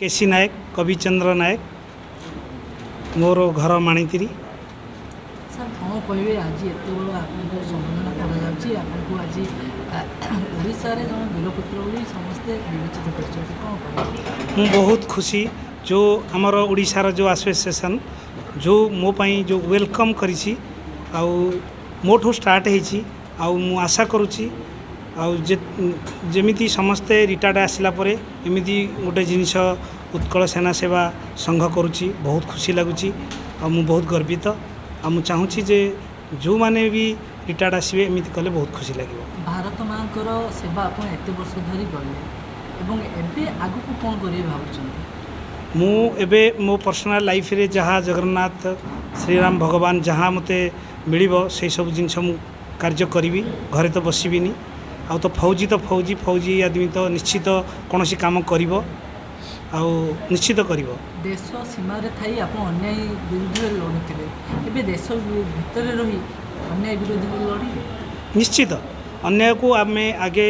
केसी नायक कविचंद्र नायक मोर घर माणीतिरी। सर कौन कहे आज एत बड़ आपको संबोधन कर आज ओडिशा रे जन वीरपुत्र बोली समस्ते विवेचित कर कौन मु बहुत खुशी जो आमर ओडिशार जो एसोसिएशन जो मो पाई जो वेलकम करिछि आउ मोठू स्टार्ट होइछि आउ मु आशा करुछि आउ जेमिति समस्ते रिटायर्ड आसला परे एमिति गोटे जिनिस उत्कल सेना सेवा संघ करुछि बहुत खुशी लगुछि आ मु बहुत गर्वित आ मु चाहूछि जे जो माने भी रिटायर्ड आसबे एमिति कले बहुत खुशी लागिबो। भारत मांकर सेवा आपण एते वर्ष धरि गले एवं एबे आगु को कोन करिवे भाबुछन? मु एबे मो पर्सनल लाइफ रे जहाँ जगन्नाथ श्रीराम भगवान जहाँ मते मिलिबो से सब जिनिस मु कार्य करी घरे तो बसबिनी आ तो फौजी आदमी तो निश्चित कौन सी काम करिबो आ निश्चित करिबो। देश सीमा रे थाई आपण अन्याय विरुद्ध लड़ुथिले एबे देश भीतर रही अन्याय विरुद्ध लड़ी निश्चित अन्याय को आमे आगे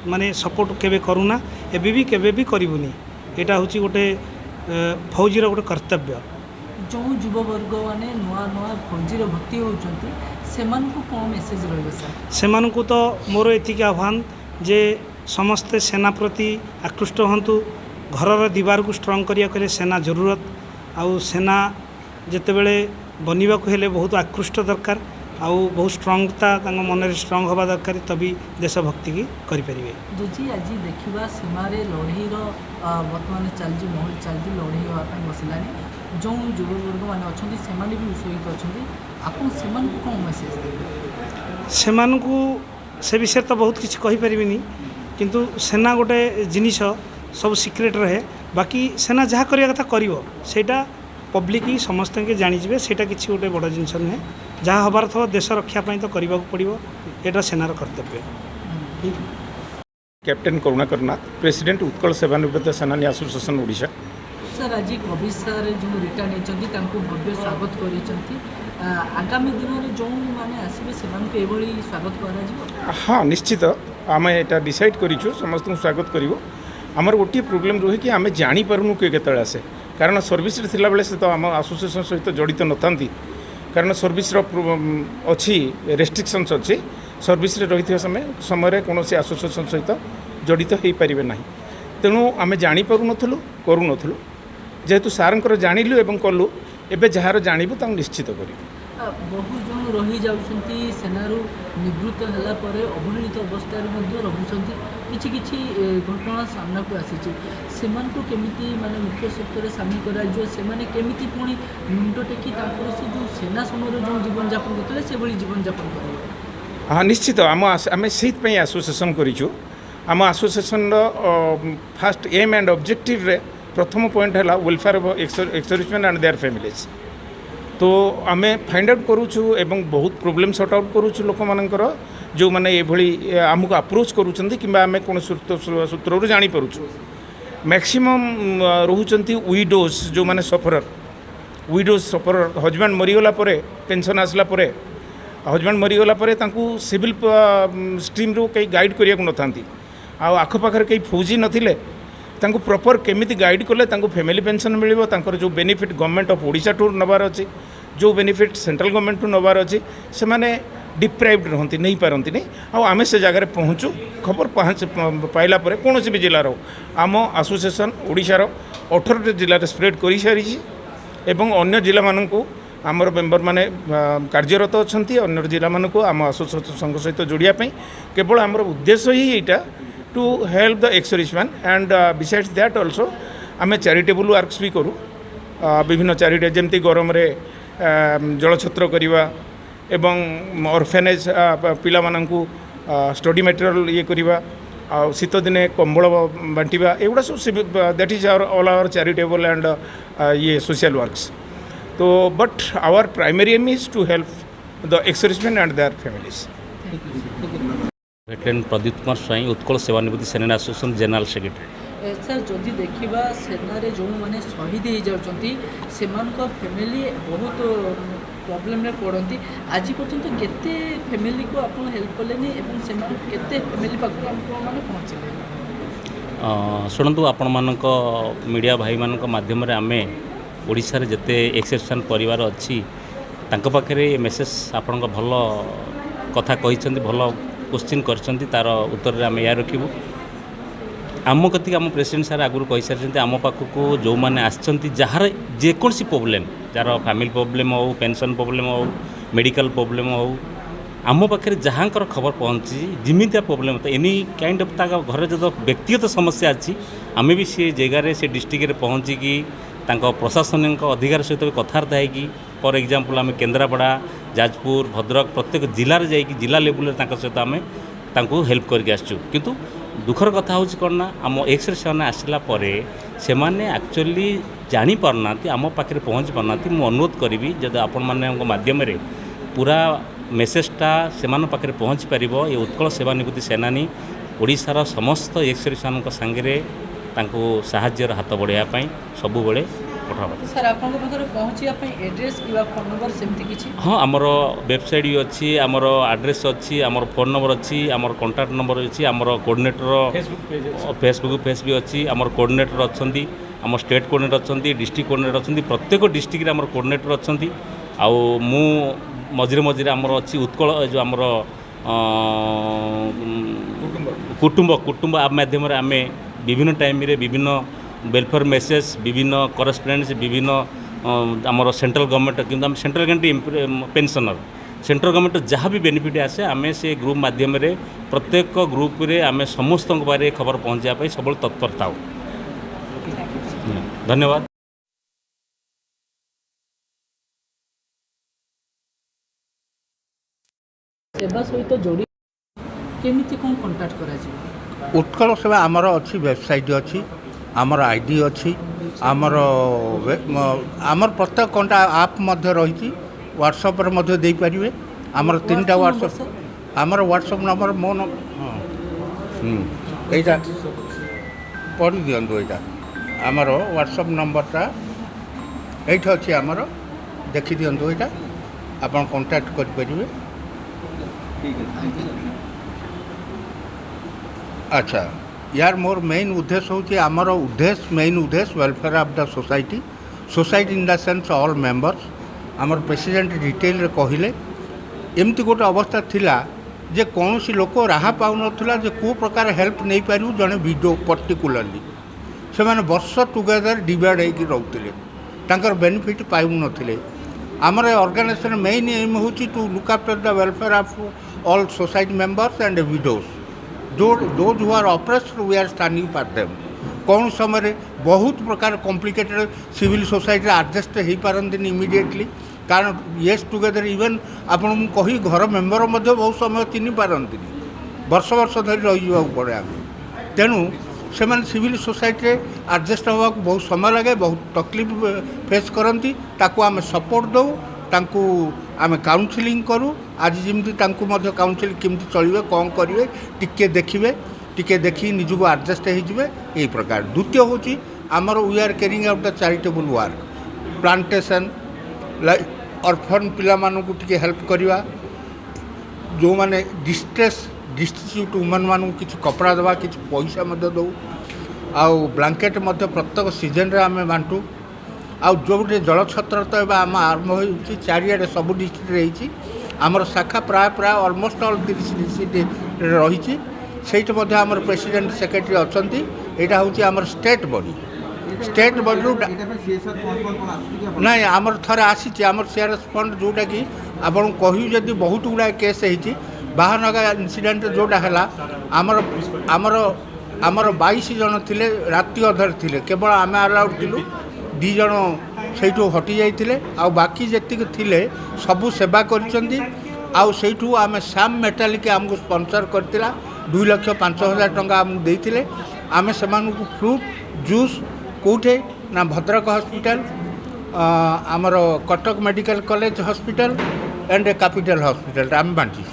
माने सपोर्ट केबे करूना एबे भी केबे भी करिबुनी एटा होची गोटे फौजीर गोटे कर्तव्य। जो युववर्ग मैंने नुआ नुआ फौजी भर्ती होती सेमानकु कौन मेसेज रही सर? सेमानकु तो मोर एतिक आह्वान जे समस्ते सेना प्रति आकृष्ट हंतु घर दीवार को स्ट्रंग करिया कले सेना जरूरत आउ सेना जेतेबेले बनिबा को हेले बहुत आकृष्ट दरकार आउ बहुत स्ट्रंगता मन में स्ट्रंग हवा दरकार तभी देशभक्ति की करें। जी आज देखा सीमार लड़ईर बर्तमान चलती महल चलती लड़ई हाँपाई बसलानी जो युववर्ग मैंने अच्छा से भी उत्साहित अच्छा आप कौन मेसेज देते? से विषय तो बहुत किसी कहीपरि किंतु सेना गोटे जिनिस सब सिक्रेट रहे बाकी सेना जहाँ करने कथा करा पब्लिक ही समस्त के जानीजे से किसी गोटे बड़ जिनस नुहे जहाँ हबार थो देश रक्षापी तो करने पड़ो यहाँ सेनार कर्तव्य। कैप्टेन करुणाकर नाथ प्रेसिडेंट उत्कल सेवानिवृत्त सेनानी एसोसिएशन ओडिशा। सर आज कवि सर जो रिटायर नहीं भव्य स्वागत कर आगामी दिन में जो मैंने आसबे से स्वागत कर? हाँ निश्चित आम यहाँ डिसाइड करूँ समस्त स्वागत करूँ। आमर गोटे प्रोब्लेम रुहे कि आम जापरूँ किए के आसे कारण सर्विस थिला बेले से तो आम एसोसिएशन सहित जड़ित न कारण सर्विस अच्छी रेस्ट्रिक्शंस अच्छी सर्विस रही समय कौन एसोसिएशन सहित जड़ित हो पारे ना तेणु आम जापरूँ करूँ जेहेतु सार जाणिलु एवं कलु एवं जार जानबू निश्चित करूँ। बहु जन रही जाउछंती सेनारू निवृत्त होला परे अवहेलित अवस्था रहुछंती किछि किछि घटना सामना को आसीछि सेमान को केमिति माने मुख्य सेक्टर रे सामिल करा जो सेमाने केमिति पुणी मुंड टेकी ताकर से जो सेना समय जो जीवन यापन करते से भली जीवन यापन करे? हाँ निश्चित आम से एसोसिएशन करूँ आम association first aim and objective रे प्रथम पॉइंट है welfare of ex servicemen and their families तो आम फाइंड आउट करूँ एवं बहुत प्रोब्लेम सॉर्ट आउट करूँ लोक मानकर जो मैंने ये आमको अप्रोच करूँ कि आम कौन सूत्र जापरूँ मैक्सिमम रोचंती विडोज जो मैंने विडोज सफरर हजबैंड मरीगला पेंशन आसला हजबैंड मरीगला सिविल स्ट्रीम रू कहीं गाइड करने ना आखपाखे कहीं फौजी नथिले तांको प्रॉपर केमिति गाइड कले तांको फैमिली पेंशन मिलिबो तांकर जो बेनिफिट गवर्नमेंट ऑफ ओडिशा टू नबार अछि जो बेनिफिट सेंट्रल गवर्नमेंट टू नबार अछि से माने डिप्राइव्ड रहंती नहीं पारंती नहीं आ आमे से जगह पहुँचू खबर पाइला परे कौन भी जिलार आम एसोसिएशन ओडिशार 18 जिले स्प्रेड कर सारी एवं अन्य जिला मानू आमर मेंबर माने कार्यरत अच्छा अन्य जिला मानू आम एसोसिएशन संघ सहित जोड़ापी केवल आमर उद्देश्य ही यहाँ to help the ex serviceman and besides that also आम चैरिटेबल वर्क्स भी करूँ विभिन्न चैरिटी जमती गरम रे जलछत्र करवा एवं ऑर्फेनेज पिला माननकु स्टडी मटेरियल ये करवा शीत दिने कंबल बांटिबा एगुड़ा सब that is all our charitable and ये सोशल वर्क्स तो but our primary aim is to help the ex serviceman and their families. Lieutenant Pradeep Kumar Swain Utkal सेवानिवृत्ति सेना एसोसिएशन जनरल सेक्रेटरी। सर जदि देखा सेना जो मैंने शहीद हो जाती से फैमिली बहुत प्रॉब्लम में पड़ती आज पर्यंत केते फैमिली को आप हेल्प कले केते फैमिली पाक मैंने पहुँचले? ଶୁଣନ୍ତୁ ଆପଣମାନଙ୍କ ମିଡ଼ିଆ ଭାଇମାନଙ୍କ ମାଧ୍ୟମରେ ଆମେ ଓଡ଼ିଶାରେ ଯେତେ ଏକ୍ସେପ୍ସନ୍ ପରିବାର ଅଛି ତାଙ୍କ ପାଖରେ ଏ ମେସେଜ୍ ଆପଣଙ୍କ ଭଲ କଥା କହିଛନ୍ତି, ଭଲ କ୍ୱେଶ୍ଚିନ୍ କରିଛନ୍ତି, ତା'ର ଉତ୍ତରରେ ଆମେ ଏହା ରଖିବୁ। ଆମ କତିକି ଆମ ପ୍ରେସିଡେଣ୍ଟ ସାର୍ ଆଗରୁ କହିସାରିଛନ୍ତି ଆମ ପାଖକୁ ଯେଉଁମାନେ ଆସିଛନ୍ତି ଯାହାର ଯେକୌଣସି ପ୍ରୋବ୍ଲେମ୍, ଯାହାର ଫ୍ୟାମିଲି ପ୍ରୋବ୍ଲେମ୍ ହେଉ, ପେନ୍ସନ୍ ପ୍ରୋବ୍ଲେମ୍ ହେଉ, ମେଡ଼ିକାଲ୍ ପ୍ରୋବ୍ଲେମ୍ ହେଉ, ଆମ ପାଖରେ ଯାହାଙ୍କର ଖବର ପହଞ୍ଚିଛି ଯେମିତିଆ ପ୍ରୋବ୍ଲେମ୍ ତ ଏନି କାଇଣ୍ଡ ଅଫ୍ ତାଙ୍କ ଘରେ ଯଦି ବ୍ୟକ୍ତିଗତ ସମସ୍ୟା ଅଛି ଆମେ ବି ସେ ଜାଗାରେ ସେ ଡିଷ୍ଟ୍ରିକ୍ଟରେ ପହଞ୍ଚିକି ତାଙ୍କ ପ୍ରଶାସନିକ ଅଧିକାର ସହିତ ବି କଥାବାର୍ତ୍ତା ହେଇକି ଫର୍ ଏକ୍ଜାମ୍ପଲ୍ ଆମେ କେନ୍ଦ୍ରାପଡ଼ା, ଯାଜପୁର, ଭଦ୍ରକ ପ୍ରତ୍ୟେକ ଜିଲ୍ଲାରେ ଯାଇକି ଜିଲ୍ଲା ଲେବୁଲ୍ରେ ତାଙ୍କ ସହିତ ଆମେ ତାଙ୍କୁ ହେଲ୍ପ କରିକି ଆସିଛୁ। କିନ୍ତୁ ଦୁଃଖର କଥା ହେଉଛି କ'ଣ ନା ଆମ ଏକ୍ସରେ ସେମାନେ ଆସିଲା ପରେ ସେମାନେ ଆକ୍ଚୁଆଲି ଜାଣିପାରୁନାହାନ୍ତି, ଆମ ପାଖରେ ପହଞ୍ଚି ପାରୁନାହାନ୍ତି। ମୁଁ ଅନୁରୋଧ କରିବି ଯଦି ଆପଣମାନଙ୍କ ମାଧ୍ୟମରେ ପୁରା ମେସେଜଟା ସେମାନଙ୍କ ପାଖରେ ପହଞ୍ଚି ପାରିବ, ଏ ଉତ୍କଳ ସେବାନିବୃତ୍ତି ସେନାନୀ ଓଡ଼ିଶାର ସମସ୍ତ ଏକ୍ସରିସମାନଙ୍କ ସାଙ୍ଗରେ ତାଙ୍କୁ ସାହାଯ୍ୟର ହାତ ବଢ଼ାଇବା ପାଇଁ ସବୁବେଳେ ପଠାଇବା। ସାର୍ ଆପଣଙ୍କ ପାଖରେ ପହଞ୍ଚିବା ପାଇଁ ଆଡ୍ରେସ୍ କିମ୍ବା ଫୋନ୍ ନମ୍ବର ସେମିତି କିଛି? ହଁ, ଆମର ୱେବସାଇଟ୍ ବି ଅଛି, ଆମର ଆଡ୍ରେସ୍ ଅଛି, ଆମର ଫୋନ୍ ନମ୍ବର ଅଛି, ଆମର କଣ୍ଟାକ୍ଟ ନମ୍ବର ଅଛି, ଆମର କୋଅର୍ଡ଼ିନେଟର ଫେସବୁକ୍ ପେଜ୍ ବି ଅଛି, ଆମର କୋଅର୍ଡ଼ିନେଟର ଅଛନ୍ତି, ଆମ ଷ୍ଟେଟ୍ କୋଅର୍ଡ଼ିନେଟର ଅଛନ୍ତି, ଡିଷ୍ଟ୍ରିକ୍ଟ କୋଅର୍ଡ଼ିନେଟର ଅଛନ୍ତି, ପ୍ରତ୍ୟେକ ଡିଷ୍ଟ୍ରିକ୍ଟରେ ଆମର କୋଅର୍ଡ଼ିନେଟର ଅଛନ୍ତି। ଆଉ ମୁଁ ମଝିରେ ମଝିରେ ଆମର ଅଛି ଉତ୍କଳ ଯେଉଁ ଆମର କୁଟୁମ୍ବ ଆପ୍ ମାଧ୍ୟମରେ ଆମେ ବିଭିନ୍ନ ଟାଇମ୍ରେ ବିଭିନ୍ନ ୱେଲଫେୟାର ମେସେଜ୍, ବିଭିନ୍ନ କରେସ୍ପଣ୍ଡେନ୍ସ, ବିଭିନ୍ନ ଆମର ସେଣ୍ଟ୍ରାଲ ଗଭର୍ଣ୍ଣମେଣ୍ଟ କିନ୍ତୁ ଆମେ ସେଣ୍ଟ୍ରାଲ ଗଭର୍ଣ୍ଣମେଣ୍ଟ ପେନ୍ସନର ସେଣ୍ଟ୍ରାଲ ଗଭର୍ଣ୍ଣମେଣ୍ଟ ଯାହା ବି ବେନିଫିଟ୍ ଆସେ ଆମେ ସେ ଗ୍ରୁପ୍ ମାଧ୍ୟମରେ ପ୍ରତ୍ୟେକ ଗ୍ରୁପ୍ରେ ଆମେ ସମସ୍ତଙ୍କ ପାଖରେ ଖବର ପହଞ୍ଚାଇବା ପାଇଁ ସବୁବେଳେ ତତ୍ପର ଥାଉ। ଧନ୍ୟବାଦ। ସେବା ସହିତ ଯୋଡ଼ି କେମିତି କ'ଣ କଣ୍ଟାକ୍ଟ କରାଯିବ? ଉତ୍କଳ ସେବା ଆମର ଅଛି, ୱେବସାଇଟ୍ ଅଛି, ଆମର ଆଇଡି ଅଛି, ଆମର ପ୍ରତ୍ୟେକ ଘଣ୍ଟା ଆପ୍ ମଧ୍ୟ ରହିଛି, ହ୍ୱାଟ୍ସଆପ୍ରେ ମଧ୍ୟ ଦେଇପାରିବେ। ଆମର 3ଟା ହ୍ୱାଟ୍ସଆପ୍, ଆମର ହ୍ୱାଟ୍ସଆପ୍ ନମ୍ବର ମୋ ଏଇଟା ପଢ଼ି ଦିଅନ୍ତୁ। ଏଇଟା ଆମର ହ୍ୱାଟ୍ସଆପ୍ ନମ୍ବରଟା ଏଇଠି ଅଛି, ଆମର ଦେଖିଦିଅନ୍ତୁ। ଏଇଟା ଆପଣ କଣ୍ଟାକ୍ଟ କରିପାରିବେ। अच्छा, यार मोर मेन उद्देश्य हूँ आमर मेन उद्देश्य welfare of the society in the sense all members. आमर प्रेसिडेंट डिटेल रे कहले एमती गोटे अवस्था थिला जे कौन सी लोक राहा पाउनथला जे को प्रकार हेल्प नहीं पारू जने विडो पर्टिकुलरली से माने वर्ष टुगेदर डिवाइड होकर रोते तांकर बेनिफिट पाऊ नथिले। आमर ऑर्गेनाइजेशन मेन एम हूँ to look after the welfare of all society members and widows those who are oppressed we are standing for them. कौन समय बहुत प्रकार कॉम्प्लिकेटेड सिविल सोसाइटी एडजस्ट हो पारती इमिडिएटली कारण येस टुगेदर इवेन आपन कही घर मेम्बर बहुत समय चिन्ह पारती वर्ष वर्ष धरी रही पड़े आम तेणु से सिविल सोसाइटी एडजस्ट होगा बहुत समय लगे, बहुत तकलीफ फेस करती। ताकू आम सपोर्ट दो, तांकू आम काउंसिलिंग करूँ। आज जमी काउंसिल केमती चलिए कौन करेंगे टिके देखिए, टिके देखी निजक एडजस्ट हो प्रकार। द्वितीय हूँ आमर we are carrying out the charitable work plantation like orphan पिला मानू टिके हेल्प करवा जो माने डिस्ट्रेस डिस्ट्रीब्यूट वुमेन मानू कि कपड़ा देवा कि पैसा दौ आउ ब्लांकेट प्रत्येक सीजन रे आम बांटू आउ जो जल छत्र तो आम आरंभ हो चारिड़े सब डिस्ट्रिक्ट रही आमर शाखा प्राय प्राय अलमोस्ट ऑल 30 डिस्ट्रिक्ट रही आमर प्रेसिडेंट सेक्रेटरी अच्छा यहाँ हूँ आमर स्टेट बॉडी ना आमर थर आसी आमर सीआरएस फंड जोटा कि आपन कहू जदि बहुत गुड़ा केस होती बाहानगा इनसीडेंट जोटा है आमर आमर आमर 22 जन थिले राति अधर थिले केवल आम अलाउड थिलु 2 जन सेठू हटि जाइथिले आउ बाकी जेतिक थिले सबू सेवा करिसंती आउ सेठू आम साम मेटालिक आमको स्पॉन्सर करतिला 2,05,000 टंका आमको देइथिले। आमे सेमानकु फ्रूट जूस कोठे ना भद्रक हॉस्पिटल आमर Cuttack medical college hospital and capital hospital आम बांटी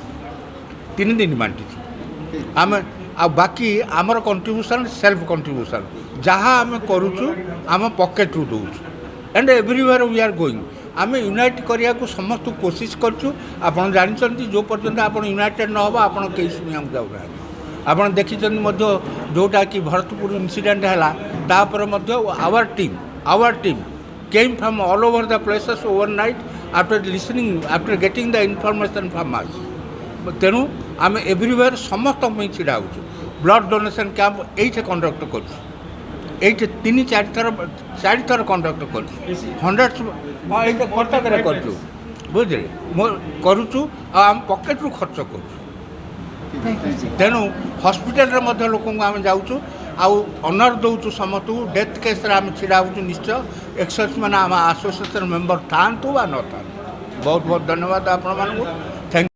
3 दिन बांटी आम आ बाकी आमर कंट्रीब्यूशन सेल्फ कंट्रीब्यूशन जहाँ आम करूँ आम पॉकेट रू दौर and everywhere we are going आम यूनाइट करिया को समस्त कोशिश करूँ। आप जानते जो पर्यंत आप यूनाइटेड न हो आप कई शुणा जाऊना ଆପଣ ଦେଖିଛନ୍ତି ମଧ୍ୟ ଯେଉଁଟା କି ଭରତପୁର ଇନସିଡେଣ୍ଟ ହେଲା ତାପରେ ମଧ୍ୟ our team came from all over the places overnight after getting the information from us. ତେଣୁ ଆମେ ଏଭ୍ରିୱେୟାର ସମସ୍ତଙ୍କ ପାଇଁ ଛିଡ଼ା ହେଉଛୁ। ବ୍ଲଡ଼ ଡୋନେସନ୍ କ୍ୟାମ୍ପ ଏଇଠି କଣ୍ଡକ୍ଟ କରୁଛୁ, ଏଇଠି 3-4 ଥର କଣ୍ଡକ୍ଟ କରୁଛୁ, ହଣ୍ଡ୍ରେଡ୍ସ ଏଇଠି କଟକରେ କରୁଛୁ, ବୁଝିଲେ କରୁଛୁ ଆଉ ଆମ ପକେଟରୁ ଖର୍ଚ୍ଚ କରୁଛୁ। ତେଣୁ ହସ୍ପିଟାଲରେ ମଧ୍ୟ ଲୋକଙ୍କୁ ଆମେ ଯାଉଛୁ ଆଉ ଅନର ଦେଉଛୁ ସମସ୍ତଙ୍କୁ। ଡେଥ୍ କେସ୍ରେ ଆମେ ଛିଡ଼ା ହେଉଛୁ ନିଶ୍ଚୟ। ଏକ୍ସର୍ସ ମାନେ ଆମ ଆସୋସିଏସନ୍ ମେମ୍ବର ଥାଆନ୍ତୁ ବା ନଥାନ୍ତୁ। ବହୁତ ବହୁତ ଧନ୍ୟବାଦ ଆପଣମାନଙ୍କୁ।